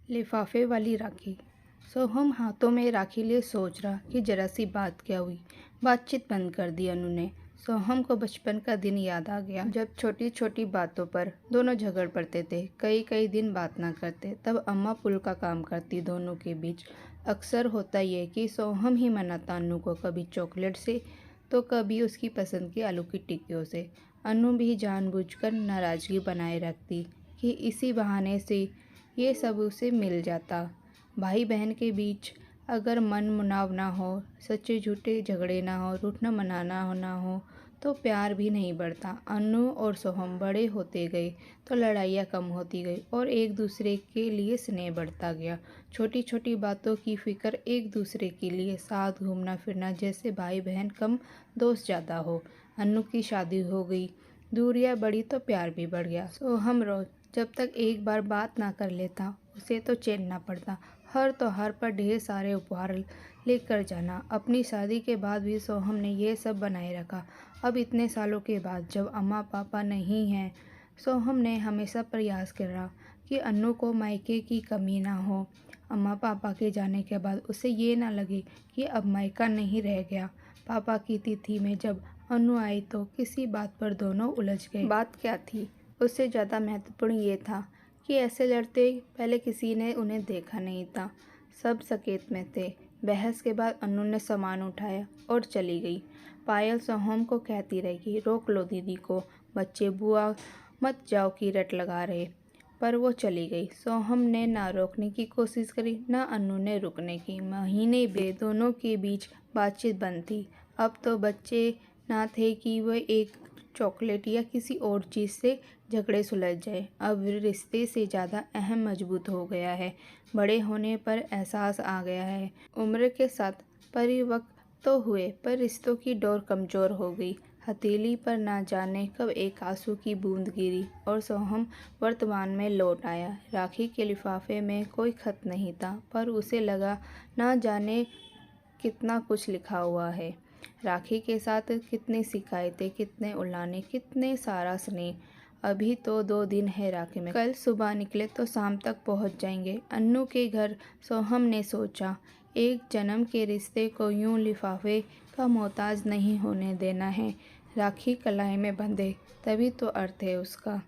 लिफाफे वाली राखी। सोहम हाथों में राखी लिए सोच रहा कि जरा सी बात क्या हुई। बातचीत बंद कर दी अनु ने। सोहम को बचपन का दिन याद आ गया जब छोटी छोटी बातों पर दोनों झगड़ पड़ते थे। कई कई दिन बात ना करते। तब अम्मा पुल का काम करती दोनों के बीच। अक्सर होता ये कि सोहम ही मनाता अनु को, कभी चॉकलेट से तो कभी उसकी पसंद की आलू की टिक्कियों से। अनु भी जानबूझकर नाराज़गी बनाए रखती कि इसी बहाने से ये सब उसे मिल जाता। भाई बहन के बीच अगर मन मुनाव ना हो, सच्चे झूठे झगड़े ना हो, रूठना मनाना ना हो तो प्यार भी नहीं बढ़ता। अनु और सोहम बड़े होते गए तो लड़ाइयाँ कम होती गई और एक दूसरे के लिए स्नेह बढ़ता गया। छोटी छोटी बातों की फिक्र, एक दूसरे के लिए साथ घूमना फिरना, जैसे भाई बहन कम दोस्त ज़्यादा हो। अनु की शादी हो गई, दूरियां बढ़ी तो प्यार भी बढ़ गया। सोहम रोज जब तक एक बार बात ना कर लेता उसे तो चैन ना पड़ता। हर त्योहार पर ढेर सारे उपहार लेकर जाना। अपनी शादी के बाद भी सोहम ने यह सब बनाए रखा। अब इतने सालों के बाद जब अम्मा पापा नहीं हैं, सोहम ने हमेशा प्रयास करा कि अनु को मायके की कमी ना हो। अम्मा पापा के जाने के बाद उसे ये ना लगे कि अब मायका नहीं रह गया। पापा की तिथि में जब अनु आई तो किसी बात पर दोनों उलझ गए। बात क्या थी? उससे ज़्यादा महत्वपूर्ण ये था कि ऐसे लड़ते पहले किसी ने उन्हें देखा नहीं था। सब सकेत में थे। बहस के बाद अनु ने सामान उठाया और चली गई। पायल सोहम को कहती रही, रोक लो दीदी को, बच्चे बुआ मत जाओ की रट लगा रहे। पर वो चली गई। सोहम ने ना रोकने की कोशिश करी, ना अनु ने रुकने की। महीने बीते, दोनों के बीच बातचीत बंद थी। अब तो बच्चे ना थे कि वह एक चॉकलेट या किसी और चीज़ से झगड़े सुलझ जाए। अब रिश्ते से ज़्यादा अहम मजबूत हो गया है। बड़े होने पर एहसास आ गया है। उम्र के साथ परिपक्व तो हुए पर रिश्तों की डोर कमज़ोर हो गई। हथेली पर ना जाने कब एक आंसू की बूंद गिरी और सोहम वर्तमान में लौट आया। राखी के लिफाफे में कोई खत नहीं था, पर उसे लगा ना जाने कितना कुछ लिखा हुआ है। राखी के साथ कितनी शिकायतें, कितने उलाने, कितने सारा स्नेह। अभी तो 2 दिन है राखी में। कल सुबह निकले तो शाम तक पहुंच जाएंगे अनु के घर। सोहम ने सोचा, एक जन्म के रिश्ते को यूं लिफाफे का मोहताज नहीं होने देना है। राखी कलाई में बंधे तभी तो अर्थ है उसका।